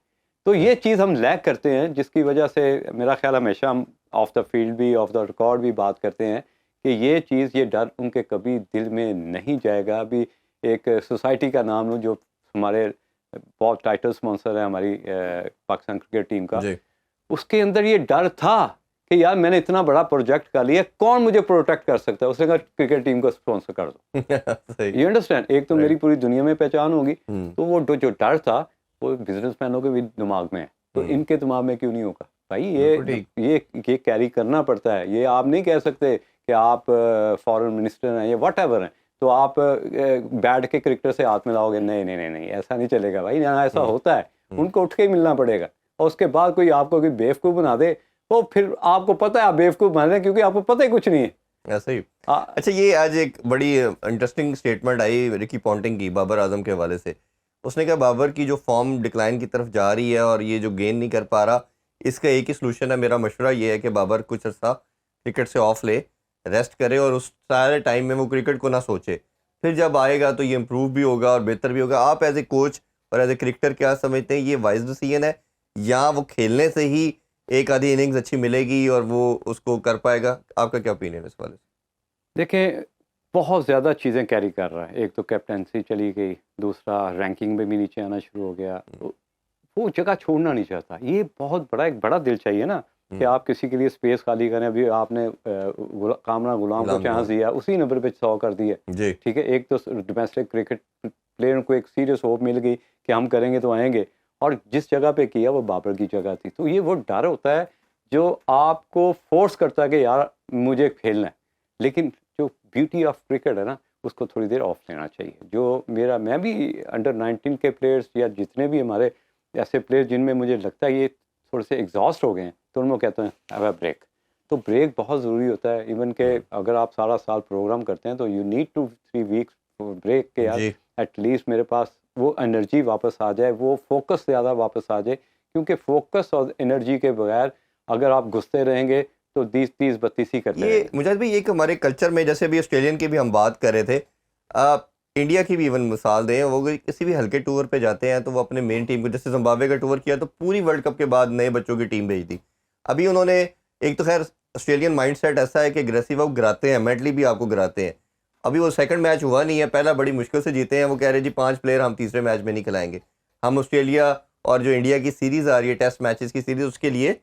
तो ये चीज़ हम लैक करते हैं, जिसकी वजह से मेरा ख्याल हमेशा हम ऑफ द फील्ड भी, ऑफ द रिकॉर्ड भी बात करते हैं कि ये चीज़, ये डर उनके कभी दिल में नहीं जाएगा। अभी एक सोसाइटी का नाम लूँ जो हमारे बहुत टाइटल स्पॉन्सर है हमारी पाकिस्तान क्रिकेट टीम का, उसके अंदर ये डर था कि यार मैंने इतना बड़ा प्रोजेक्ट कर लिया, कौन मुझे प्रोटेक्ट कर सकता है। उसने कहा क्रिकेट टीम को स्पॉन्सर कर दो। यू अंडरस्टैंड, एक तो मेरी पूरी दुनिया में पहचान होगी, तो वो जो डर था वो बिजनेसमैनों के भी दिमाग में है, तो इनके दिमाग में क्यों नहीं होगा भाई। ये कैरी करना पड़ता है। ये आप नहीं कह सकते कि आप फॉरेन मिनिस्टर हैं या वट एवर हैं तो आप बैठ के क्रिकेटर से हाथ मिलाओगे, नहीं नहीं नहीं नहीं, ऐसा नहीं चलेगा भाई। यहाँ ऐसा होता है, उनको उठ के ही मिलना पड़ेगा, और उसके बाद कोई आपको कोई बेवकूफ़ बना दे तो फिर आपको पता है आप बेवकूफ़ बन रहे हैं क्योंकि आपको पता ही कुछ नहीं है। ऐसा ही। अच्छा, ये आज एक बड़ी इंटरेस्टिंग स्टेटमेंट आई रिकी पॉन्टिंग की बाबर आजम के हवाले से। उसने कहा बाबर की जो फॉर्म डिक्लाइन की तरफ जा रही है और ये जो गेन नहीं कर पा रहा, इसका एक ही सलूशन है। मेरा मशवरा ये है कि बाबर कुछ अर्सा क्रिकेट से ऑफ ले, रेस्ट करे, और उस सारे टाइम में वो क्रिकेट को ना सोचे। फिर जब आएगा तो ये इम्प्रूव भी होगा और बेहतर भी होगा। आप एज ए कोच और एज ए क्रिकेटर क्या समझते हैं, ये वाइज डिसीजन है या वो खेलने से ही एक आधी इनिंग्स अच्छी मिलेगी और वो उसको कर पाएगा? आपका क्या ओपिनियन है इस वाले से? देखें, बहुत ज़्यादा चीज़ें कैरी कर रहा है। एक तो कैप्टनसी चली गई, दूसरा रैंकिंग में भी नीचे आना शुरू हो गया, तो वो जगह छोड़ना नहीं चाहता। ये बहुत बड़ा, एक बड़ा दिल चाहिए ना कि आप किसी के लिए स्पेस खाली करें। अभी आपने कामरान गुलाम को चांस दिया, उसी नंबर पे 100 कर दिया, ठीक है। एक तो डोमेस्टिक क्रिकेट प्लेयर को एक सीरियस होप मिल गई कि हम करेंगे तो आएंगे, और जिस जगह पे किया वो बाबर की जगह थी। तो ये वो डर होता है जो आपको फोर्स करता है कि यार मुझे खेलना है, लेकिन जो ब्यूटी ऑफ क्रिकेट है ना, उसको थोड़ी देर ऑफ लेना चाहिए। जो मैं भी अंडर 19 के प्लेयर्स या जितने भी हमारे ऐसे प्लेयर जिनमें मुझे लगता है ये थोड़े से एग्जॉस्ट हो गए हैं, तो उनको कहते हैं हैव अ ब्रेक। तो ब्रेक बहुत ज़रूरी होता है। इवन के अगर आप सारा साल प्रोग्राम करते हैं तो यू नीड 2-3 वीक्स ब्रेक के यार एटलीस्ट मेरे पास वो एनर्जी वापस आ जाए, वो फोकस ज़्यादा वापस आ जाए। क्योंकि फोकस और एनर्जी के बगैर अगर आप घुसते रहेंगे तो 30-32 ही करते हैं। मुझे भी एक हमारे कल्चर में, जैसे अभी ऑस्ट्रेलियन की भी हम बात कर रहे थे, इंडिया की भी इवन मिसाल दें, वो किसी भी हल्के टूर पे जाते हैं तो वो अपने मेन टीम को, जैसे जिम्बाब्वे का टूर किया तो पूरी वर्ल्ड कप के बाद नए बच्चों की टीम भेज दी। अभी उन्होंने, एक तो खैर ऑस्ट्रेलियन माइंडसेट ऐसा है कि एग्रेसिव वो गिराते हैं, मेंटली भी आपको गिराते हैं। अभी वो सेकंड मैच हुआ नहीं है, पहला बड़ी मुश्किल से जीते हैं, वो कह रहे जी 5 प्लेयर हम तीसरे मैच में नहीं खिलाएंगे। हम ऑस्ट्रेलिया और जो इंडिया की सीरीज़ आ रही है, टेस्ट मैचेस की सीरीज़, उसके लिए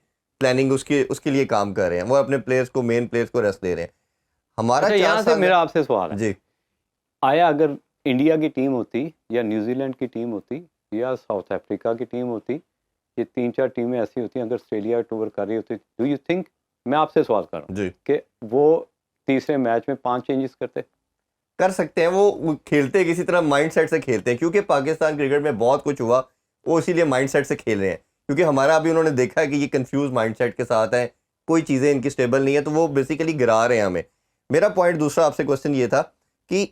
प्लानिंग, उसके लिए काम कर रहे हैं। वो अपने प्लेयर्स को, मेन प्लेयर्स को रेस्ट दे रहे हैं। हमारा यहाँ से मेरा आपसे सवाल है जी, आया, अगर इंडिया की टीम होती या न्यूजीलैंड की टीम होती या साउथ अफ्रीका की टीम होती, ये 3-4 टीमें ऐसी होती हैं, अगर ऑस्ट्रेलिया टूर कर रही होती, डू यू थिंक मैं आपसे सवाल कर रहा हूँ जी कि वो तीसरे मैच में 5 चेंजेस कर सकते हैं, वो खेलते किसी तरह माइंडसेट से खेलते हैं, क्योंकि पाकिस्तान क्रिकेट में बहुत कुछ हुआ, वो इसीलिए माइंडसेट से खेल रहे हैं, क्योंकि हमारा अभी उन्होंने देखा है कि ये कंफ्यूज माइंडसेट के साथ है, कोई चीज़ें इनकी स्टेबल नहीं है, तो वो बेसिकली गिरा रहे हैं हमें। मेरा पॉइंट दूसरा आपसे क्वेश्चन ये था कि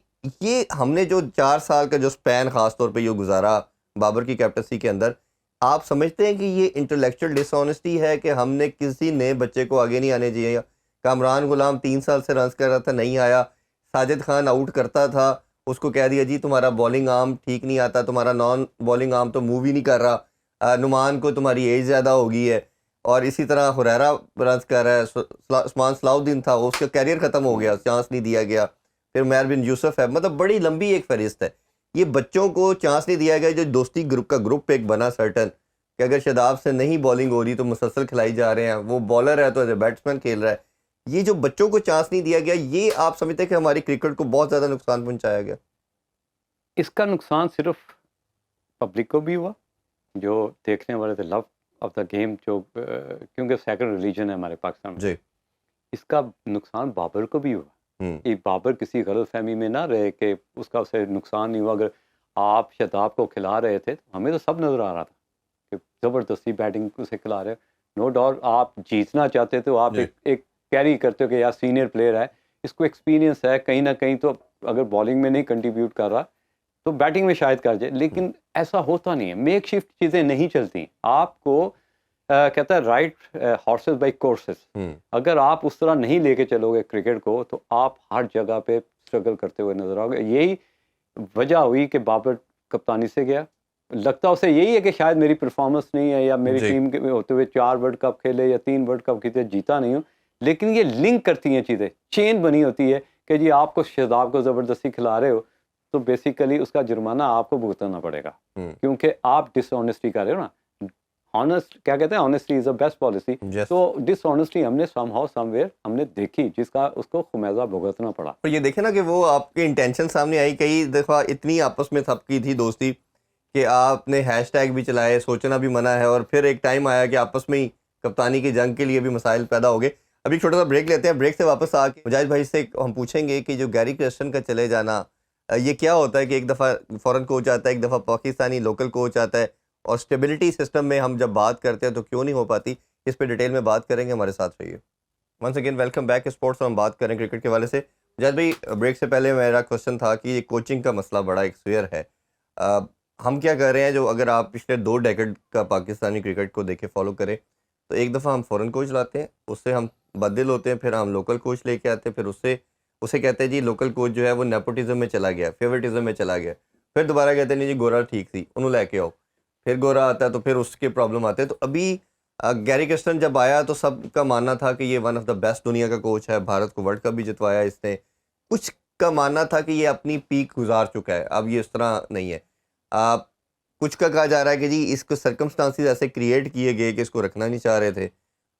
ये हमने जो 4 साल का जो स्पैन खास तौर पे ये गुजारा बाबर की कैप्टनसी के अंदर, आप समझते हैं कि ये इंटेलेक्चुअल डिसऑनेस्टी है कि हमने किसी नए बच्चे को आगे नहीं आने दिया? कामरान गुलाम 3 साल से रन कर रहा था, नहीं आया। साजिद खान आउट करता था, उसको कह दिया जी तुम्हारा बॉलिंग आर्म ठीक नहीं आता, तुम्हारा नॉन बॉलिंग आर्म तो मूव ही नहीं कर रहा, नुमान को तुम्हारी एज ज़्यादा हो गई है। और इसी तरह हुरैरा रन कर रहा है, उस्मान सलाउद्दीन था, उसका कैरियर ख़त्म हो गया, चांस नहीं दिया गया। फिर उमैर बिन यूसुफ है, मतलब बड़ी लंबी एक फहरिस्त है। ये बच्चों को चांस नहीं दिया गया, जो दोस्ती ग्रुप का ग्रुप एक बना सर्टन, कि अगर शादाब से नहीं बॉलिंग हो रही तो मुसलसल खिलाई जा रहे हैं, वो बॉलर है तो एज ए बैट्समैन खेल रहा है। ये जो बच्चों को चांस नहीं दिया गया, ये आप समझते हैं कि हमारी क्रिकेट को बहुत ज़्यादा नुकसान पहुंचाया गया? इसका नुकसान सिर्फ पब्लिक को भी हुआ, जो देखने वाले थे, लव ऑफ द गेम, जो क्योंकि सेकंड रिलीजन है हमारे पाकिस्तान में। जी। इसका नुकसान बाबर को भी हुआ कि बाबर किसी गलतफहमी में ना रहे कि उसका उसे नुकसान नहीं हुआ। अगर आप शताब को खिला रहे थे तो हमें तो सब नज़र आ रहा था कि ज़बरदस्ती बैटिंग उसे खिला रहे हो। नो डाउट आप जीतना चाहते तो आप जी। एक कैरी करते हो कि यार सीनियर प्लेयर है, इसको एक्सपीरियंस है, कहीं ना कहीं तो अगर बॉलिंग में नहीं कंट्रीब्यूट कर रहा तो बैटिंग में शायद कर जाए, लेकिन ऐसा होता नहीं है। मेक शिफ्ट चीज़ें नहीं चलती। आपको कहता है राइट हॉर्सेस बाय कोर्सेस। अगर आप उस तरह नहीं लेके चलोगे क्रिकेट को तो आप हर जगह पे स्ट्रगल करते हुए नजर आओगे। यही वजह हुई कि बाबर कप्तानी से गया। लगता उसे यही है कि शायद मेरी परफॉर्मेंस नहीं है, या मेरी जी। टीम के में होते हुए 4 वर्ल्ड कप खेले या 3 वर्ल्ड कप खेले, जीता नहीं हूँ। लेकिन ये लिंक करती हैं चीज़ें, चेन बनी होती है कि जी आपको शहजाद को ज़बरदस्ती खिला रहे हो तो बेसिकली उसका जुर्माना आपको भुगतना पड़ेगा, क्योंकि आप डिसऑनेस्टी कर रहे हो ना। ऑनेस्ट क्या कहते हैं, honesty is the best policy. Yes. तो डिसऑनेस्टी हमने समहाउ समवेयर हमने देखी, जिसका उसको खुमेजा भुगतना पड़ा। पर ये देखे ना कि वो आपके इंटेंशन सामने आई, कई दफ़ा इतनी आपस में थपकी थी दोस्ती कि आपने हैशटैग भी चलाए, सोचना भी मना है, और फिर एक टाइम आया कि आपस में ही कप्तानी की जंग के लिए भी मसाइल पैदा हो गए। अभी एक छोटा सा ब्रेक लेते हैं, ब्रेक से वापस आके मुजाहिद भाई से हम पूछेंगे कि जो गैरी क्रिस्टन का चले जाना, ये क्या होता है कि एक दफ़ा फ़ॉरेन कोच आता है, एक दफ़ा पाकिस्तानी लोकल कोच आता है, और स्टेबिलिटी सिस्टम में हम जब बात करते हैं तो क्यों नहीं हो पाती, इस पे डिटेल में बात करेंगे, हमारे साथ रहिए। Once again welcome back sports. हम बात करें क्रिकेट के वाले से। मुजाहिद भाई, ब्रेक से पहले मेरा क्वेश्चन था कि ये कोचिंग का मसला बड़ा एक स्वेयर है। अ, हम क्या कर रहे हैं, जो अगर आप पिछले 2 डेकेड का पाकिस्तानी क्रिकेट को देखें, फॉलो करें, तो एक दफ़ा हम फ़ॉरेन कोच लाते हैं, उससे हम बददिल होते हैं, फिर हम लोकल कोच लेके आते हैं, फिर उससे उसे कहते हैं जी लोकल कोच जो है वो नेपोटिज्म में चला गया, फेवरेटिज्म में चला गया। फिर दोबारा कहते हैं नहीं जी गोरा ठीक थी, उन्होंने लेके आओ। फिर गोरा आता है तो फिर उसके प्रॉब्लम आते हैं। तो अभी गैरी क्रिस्टन जब आया तो सबका मानना था कि ये वन ऑफ द बेस्ट दुनिया का कोच है, भारत को वर्ल्ड कप भी जितवाया इसने। कुछ का मानना था कि ये अपनी पीक गुजार चुका है, अब ये इस तरह नहीं है। कुछ का कहा जा रहा है कि जी इसको सर्कमस्टांसिस ऐसे क्रिएट किए गए कि इसको रखना नहीं चाह रहे थे,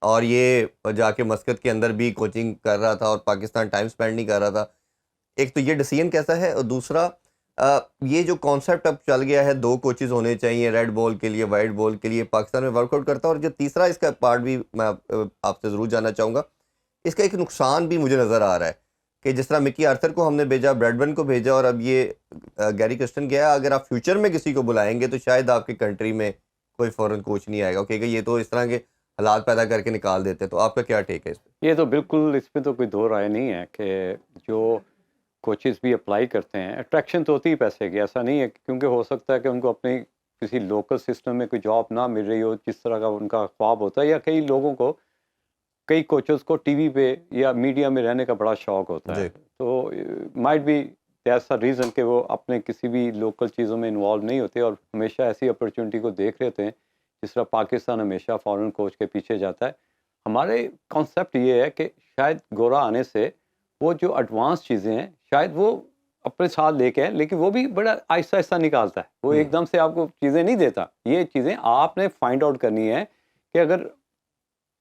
और ये जाके मस्कत के अंदर भी कोचिंग कर रहा था और पाकिस्तान टाइम स्पेंड नहीं कर रहा था। एक तो ये डिसीजन कैसा है, और दूसरा ये जो कॉन्सेप्ट अब चल गया है 2 कोचेज़ होने चाहिए, रेड बॉल के लिए, वाइट बॉल के लिए, पाकिस्तान में वर्कआउट करता है। और जो तीसरा इसका पार्ट भी मैं आपसे ज़रूर जानना चाहूँगा, इसका एक नुकसान भी मुझे नज़र आ रहा है कि जिस तरह मिकी आर्थर को हमने भेजा, ब्रैडबर्न को भेजा, और अब ये गैरी क्रिस्टन गया। अगर आप फ्यूचर में किसी को बुलाएंगे तो शायद आपकी कंट्री में कोई फॉरेन कोच नहीं आएगा, क्योंकि ये तो इस तरह के हालात पैदा करके निकाल देते हैं। तो आपका क्या टेक है इस पर? ये तो बिल्कुल, इसमें तो कोई दो राय नहीं है कि जो कोचेस भी अप्लाई करते हैं, अट्रैक्शन तो होती ही पैसे की, ऐसा नहीं है, क्योंकि हो सकता है कि उनको अपने किसी लोकल सिस्टम में कोई जॉब ना मिल रही हो जिस तरह का उनका ख्वाब होता है, या कई लोगों को, कई कोचेस को टीवी पे या मीडिया में रहने का बड़ा शौक होता है। जी। तो might be that's a reason कि वो अपने किसी भी लोकल चीज़ों में इन्वॉल्व नहीं होते और हमेशा ऐसी अपॉर्चुनिटी को देख रहे होते हैं। जिस तरह पाकिस्तान हमेशा फॉरेन कोच के पीछे जाता है। हमारे कॉन्सेप्ट ये है कि शायद गोरा आने से वो जो एडवांस चीज़ें हैं शायद वो अपने साथ लेके आए, लेकिन वो भी बड़ा आहिस्ता आहिस्ता निकालता है। वो एकदम से आपको चीज़ें नहीं देता। ये चीज़ें आपने फाइंड आउट करनी है कि अगर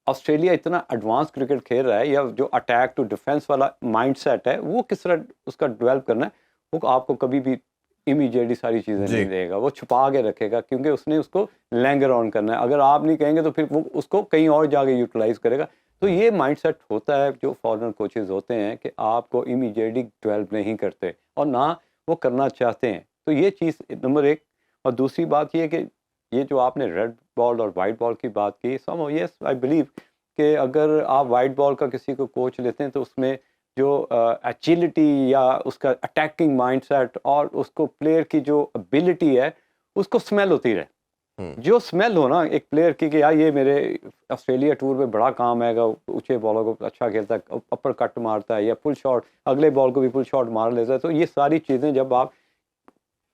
ऑस्ट्रेलिया इतना एडवांस क्रिकेट खेल रहा है, या जो अटैक टू डिफेंस वाला माइंडसेट है वो किस तरह उसका डेवलप करना है, वो आपको कभी भी इमीडिएटली सारी चीज़ें जी। नहीं देगा। वो छुपा के रखेगा, क्योंकि उसने उसको लैंगर ऑन करना है। अगर आप नहीं कहेंगे तो फिर वो उसको कहीं और जाके यूटिलाइज करेगा। तो ये माइंडसेट होता है जो फॉरेनर कोचेज होते हैं कि आपको इमीडिएटली डेवलप नहीं करते और ना वो करना चाहते हैं। तो ये चीज़ नंबर एक। और दूसरी बात ये कि ये जो आपने रेड बॉल और वाइट बॉल की बात की, सम यस आई बिलीव कि अगर आप वाइट बॉल का किसी को कोच लेते हैं तो उसमें जो एचिलिटी या उसका अटैकिंग माइंडसेट और उसको प्लेयर की जो एबिलिटी है उसको स्मेल होती रहे। जो स्मेल हो ना एक प्लेयर की कि यार ये मेरे ऑस्ट्रेलिया टूर में बड़ा काम है, ऊंचे बॉलों को अच्छा खेलता है, अपर कट मारता है या फुल शॉट, अगले बॉल को भी फुल शॉट मार लेता है, तो ये सारी चीज़ें जब आप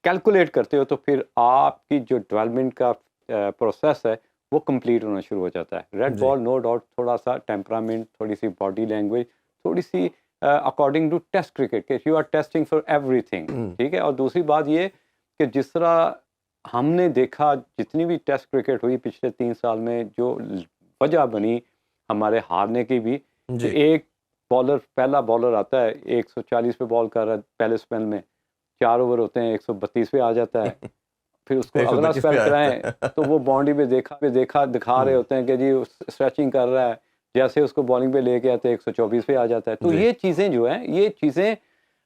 कैलकुलेट करते हो तो फिर आपकी जो डेवलपमेंट का प्रोसेस है वो कंप्लीट होना शुरू हो जाता है। रेड बॉल नो डाउट थोड़ा सा टेम्परामेंट, थोड़ी सी बॉडी लैंग्वेज, थोड़ी सी अकॉर्डिंग टू टेस्ट क्रिकेट के you are testing for everything, ठीक है। और दूसरी बात ये कि जिस तरह हमने देखा जितनी भी टेस्ट क्रिकेट हुई पिछले 3 साल में, जो वजह बनी हमारे हारने की भी, कि एक बॉलर पहला बॉलर आता है 140 पे बॉल कर रहा है पहले स्पेल में, 4 ओवर होते हैं 132 पे आ जाता है, फिर उसको अगला स्पेल कराएं तो वो बाउंड्री पे दिखा रहे होते हैं कि जी स्ट्रेचिंग कर रहा है, जैसे उसको बॉलिंग पे लेके आते हैं 124 पे आ जाता है। तो ये चीज़ें जो है ये चीज़ें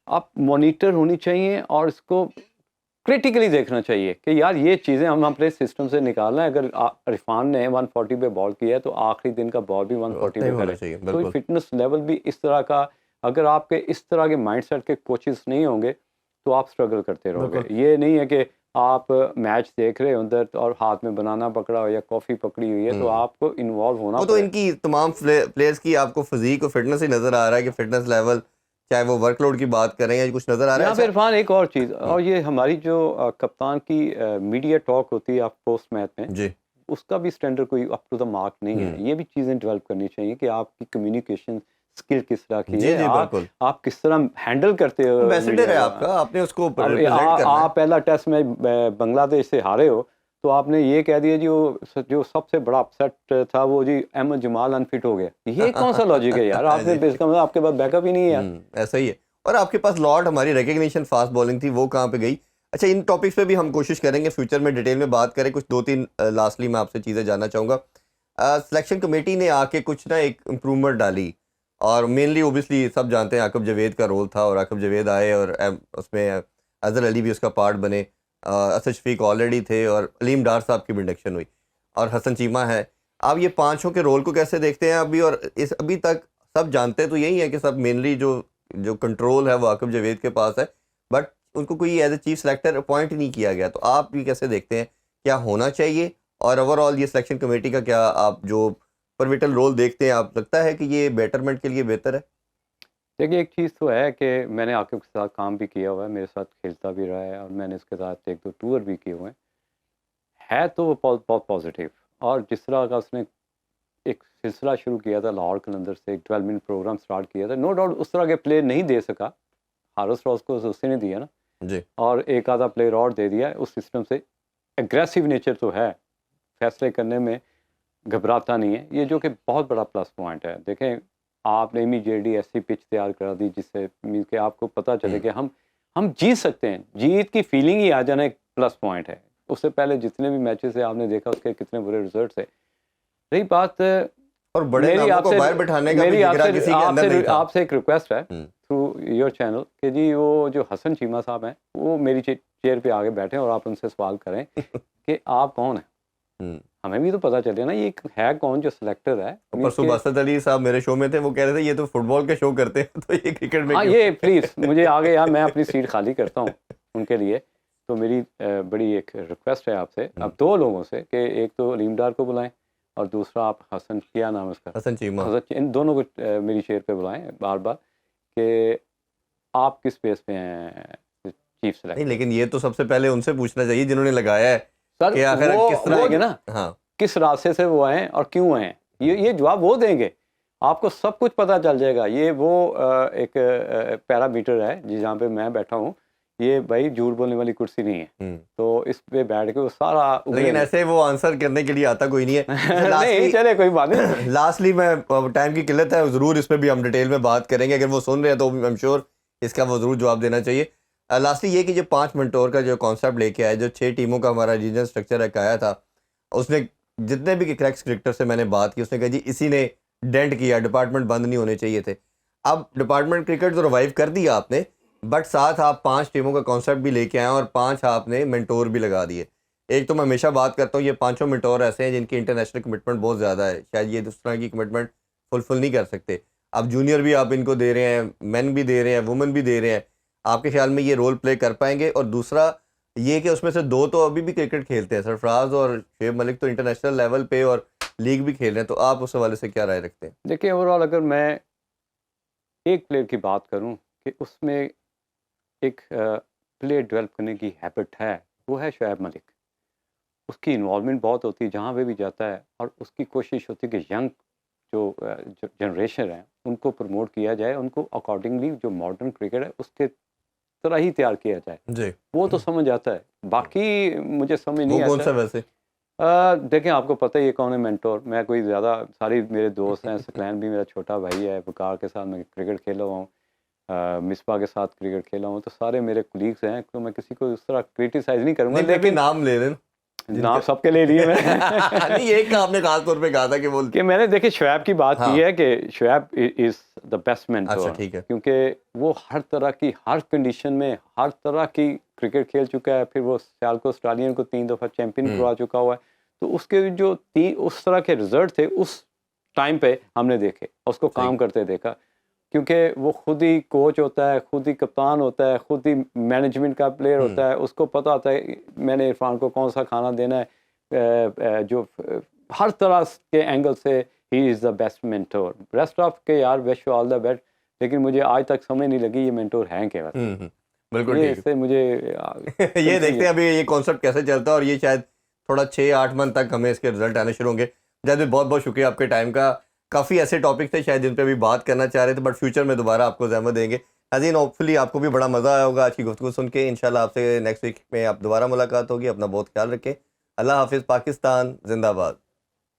आप मॉनिटर होनी चाहिए और इसको क्रिटिकली देखना चाहिए कि यार ये चीज़ें हम अपने सिस्टम से निकालना है। अगर इरफान ने 140 पे बॉल किया है तो आखिरी दिन का बॉल भी 140 पे करे। तो फिटनेस लेवल भी इस तरह का, अगर आपके इस तरह के माइंडसेट के कोचेस नहीं होंगे तो आप स्ट्रगल करते रहोगे। ये नहीं है कि आप मैच देख रहे हो उधर और हाथ में बनाना पकड़ा हो या कॉफ़ी पकड़ी हुई है, तो आपको इन्वॉल्व होना। तो इनकी तमाम प्लेयर्स की आपको फिजिक और फिटनेस ही नज़र आ रहा है कि फिटनेस लेवल, चाहे वो वर्कलोड की बात करें या कुछ नजर आ रहा है। फिर इरफान एक और चीज़, और ये हमारी जो कप्तान की मीडिया टॉक होती है पोस्ट मैच में जी, उसका भी स्टैंडर्ड कोई अप टू द मार्क नहीं है। ये भी चीज़ें डेवलप करनी चाहिए कि आपकी कम्युनिकेशन स्किल किस तरह की है, आप किस तरह हैंडल करते हो। एम्बेसडर है आपका, आपने उसको आप पहला टेस्ट में बांग्लादेश से हारे हो तो आपने ये कह दिया जी वो जो सबसे बड़ा अपसेट था वो जी अहमद जमाल अनफिट हो गया। ये कौन सा लॉजिक है यार? आपने इसका मतलब आपके पास बैकअप ही नहीं है। ऐसा ही है। और आपके पास लॉर्ड, हमारी रिकग्निशन फास्ट बॉलिंग थी, वो कहाँ पे गई? अच्छा, इन टॉपिक्स पे भी हम कोशिश करेंगे फ्यूचर में डिटेल में बात करें। कुछ 2-3 लास्टली मैं आपसे चीज़ें जानना चाहूँगा। सिलेक्शन कमेटी ने आके कुछ ना एक इम्प्रूवमेंट डाली और मेनली ओबियसली सब जानते हैं आकिब जावेद का रोल था, और आकिब जावेद आए और उसमें अजहर अली भी उसका पार्ट बने, असद शफीक ऑलरेडी थे और अलीम डार साहब की भी इंडक्शन हुई और हसन चीमा है। आप ये पांचों के रोल को कैसे देखते हैं अभी? और इस अभी तक सब जानते तो यही है कि सब मेनली जो कंट्रोल है वो आकिब जावेद के पास है, बट उनको कोई as a chief selector appoint नहीं किया गया। तो आप ये कैसे देखते हैं, क्या होना चाहिए? और ओवरऑल ये सिलेक्शन कमेटी का क्या आप जो परविटल रोल देखते हैं, आप लगता है कि ये बेटरमेंट के लिए बेहतर है? देखिए, एक चीज़ तो है कि मैंने आकिब के साथ काम भी किया हुआ है, मेरे साथ खेलता भी रहा है और मैंने इसके साथ 1-2 टूर भी किए हुए हैं। है तो वो बहुत पॉजिटिव, और जिस तरह का उसने एक सिलसिला शुरू किया था लाहौर कलंदर से, एक डेवलपमेंट प्रोग्राम स्टार्ट किया था, नो डाउट उस तरह के प्लेयर नहीं दे सका, हारिस रॉस को उसने दिया ना जी, और एक आधा प्लेयर और दे दिया उस सिस्टम से। एग्रेसिव नेचर तो है, फैसले करने में घबराता नहीं है, ये जो कि बहुत बड़ा प्लस पॉइंट है। देखें, आपने इमीडिएटली ऐसी पिच तैयार करा दी जिससे मीन कि आपको पता चले कि हम जीत सकते हैं। जीत की फीलिंग ही आ जाना एक प्लस पॉइंट है। उससे पहले जितने भी मैचेस है आपने देखा उसके कितने बुरे रिजल्ट है। रही बात और बड़े नामों को बाहर बिठाने का भी जिक्र किसी के अंदर नहीं था। आपसे एक रिक्वेस्ट है थ्रू योर चैनल कि जी वो जो हसन चीमा साहब हैं वो मेरी चेयर पे आगे बैठे और आप उनसे सवाल करें कि आप कौन हैं, हमें भी तो पता चले ना ये है कौन जो सिलेक्टर है। परसों बासत अली साहब मेरे शो में थे, वो कह रहे थे ये तो फुटबॉल के शो करते हैं तो ये क्रिकेट में। हाँ, ये प्लीज मुझे आगे यार, मैं अपनी सीट खाली करता हूँ उनके लिए। तो मेरी बड़ी एक रिक्वेस्ट है आपसे, अब 2 लोगों से, कि एक तो अलीम डार को बुलाएं और दूसरा आप हसन, क्या नाम है उसका, हसन चीमा, इन दोनों को मेरी चेयर पे बुलाएं बार बार कि आप किस बेस पे हैं चीफ सेलेक्टर। नहीं, लेकिन ये तो सबसे पहले उनसे पूछना चाहिए जिन्होंने लगाया है सर, कि आखिर किस तरह ना, हाँ, किस रास्ते से वो आए और क्यों आए, ये जवाब वो देंगे, आपको सब कुछ पता चल जाएगा। ये वो एक पैरामीटर है जहाँ पे मैं बैठा हूँ, ये भाई झूठ बोलने वाली कुर्सी नहीं है, तो इस पे बैठ के वो सारा, लेकिन ऐसे वो आंसर करने के लिए आता कोई नहीं है। नहीं, चले कोई बात नहीं। लास्टली मैं, टाइम की किल्लत है, जरूर इसमें भी हम डिटेल में बात करेंगे, अगर वो सुन रहे हैं तो आई एम श्योर इसका वो जरूर जवाब देना चाहिए। लास्टली ये कि जो 5 मंटोर का जो कॉन्सेप्ट लेके आया, जो 6 टीमों का हमारा रीजनल स्ट्रक्चर एक आया था, उसने जितने भी क्रैक्स क्रिकेटर से मैंने बात की, उसने कहा जी इसी ने डेंट किया, डिपार्टमेंट बंद नहीं होने चाहिए थे। अब डिपार्टमेंट क्रिकेट तो रिवाइव कर दिया आपने, बट साथ आप 5 टीमों का कॉन्सेप्ट भी लेके आए और 5 आपने मेंटोर भी लगा दिए। एक तो मैं हमेशा बात करता हूँ, ये पांचों मेंटोर ऐसे हैं जिनकी इंटरनेशनल कमिटमेंट बहुत ज़्यादा है, शायद ये दूसरा की कमिटमेंट फुलफिल नहीं कर सकते। अब जूनियर भी आप इनको दे रहे हैं, मेन भी दे रहे हैं, वुमेन भी दे रहे हैं, आपके ख्याल में ये रोल प्ले कर पाएंगे? और दूसरा ये कि उसमें से 2 तो अभी भी क्रिकेट खेलते हैं, सरफराज और शुएब मलिक तो इंटरनेशनल लेवल पे और लीग भी खेल रहे हैं, तो आप उस हवाले से क्या राय रखते हैं? देखिए ओवरऑल अगर मैं एक प्लेयर की बात करूं कि उसमें एक प्लेयर डेवलप करने की हैबिट है, वो है शुएब मलिक। उसकी इन्वॉल्वमेंट बहुत होती है जहाँ पे भी जाता है, और उसकी कोशिश होती है कि यंग जो जनरेशन है उनको प्रमोट किया जाए, उनको अकॉर्डिंगली जो मॉडर्न क्रिकेट है उसके तरह ही तैयार किया जाए। जी, वो तो समझ आता है, बाकी मुझे समझ वो नहीं कौन सा आता। वैसे? देखें आपको पता ही है कौन है मेंटोर। मैं कोई ज़्यादा, सारी मेरे दोस्त हैं, सकलैन भी मेरा छोटा भाई है, वकार के साथ मैं क्रिकेट खेला हुआ हूँ, मिसबा के साथ क्रिकेट खेला हूँ, तो सारे मेरे कोलीग्स हैं, तो मैं किसी को उस तरह क्रिटिसाइज़ नहीं करूँगा। नहीं, लेकिन नाम ले रहे नाम सबके ले लिए मैं नहीं, एक का आपने खास तौर पे कहा था कि वो कि मैंने देखिए शुएब की बात हाँ। की है कि Shoaib is the best mentor. अच्छा, ठीक है। क्योंकि वो हर तरह की, हर कंडीशन में, हर तरह की क्रिकेट खेल चुका है। फिर वो सियालकोट स्टालियन को 3 दफ़ा चैंपियन करवा चुका हुआ है। तो उसके जो उस तरह के रिजल्ट थे उस टाइम पे हमने देखे, उसको काम करते देखा। क्योंकि वो खुद ही कोच होता है, खुद ही कप्तान होता है, खुद ही मैनेजमेंट का प्लेयर होता है, उसको पता होता है मैंने इरफान को कौन सा खाना देना है। जो हर तरह के एंगल से he is the best mentor. Rest of के यार wish you all the best, लेकिन मुझे आज तक समझ नहीं लगी ये मेंटोर हैं क्या। बिल्कुल ये ठीक इससे मुझे है। ये देखते हैं अभी ये कॉन्सेप्ट कैसे चलता है, और ये शायद थोड़ा 6-8 मंथ तक हमें इसके रिजल्ट आने शुरू होंगे। जैसे बहुत बहुत शुक्रिया आपके टाइम का। काफ़ी ऐसे टॉपिक थे शायद जिन पे भी बात करना चाह रहे थे, बट फ्यूचर में दोबारा आपको ज़हमत देंगे। नाज़रीन, होपफुली आपको भी बड़ा मज़ा आया होगा आज की गुफ्तगू सुन के। इंशाल्लाह आपसे नेक्स्ट वीक में आप दोबारा मुलाकात होगी। अपना बहुत ख्याल रखें। अल्लाह हाफिज़। पाकिस्तान जिंदाबाद।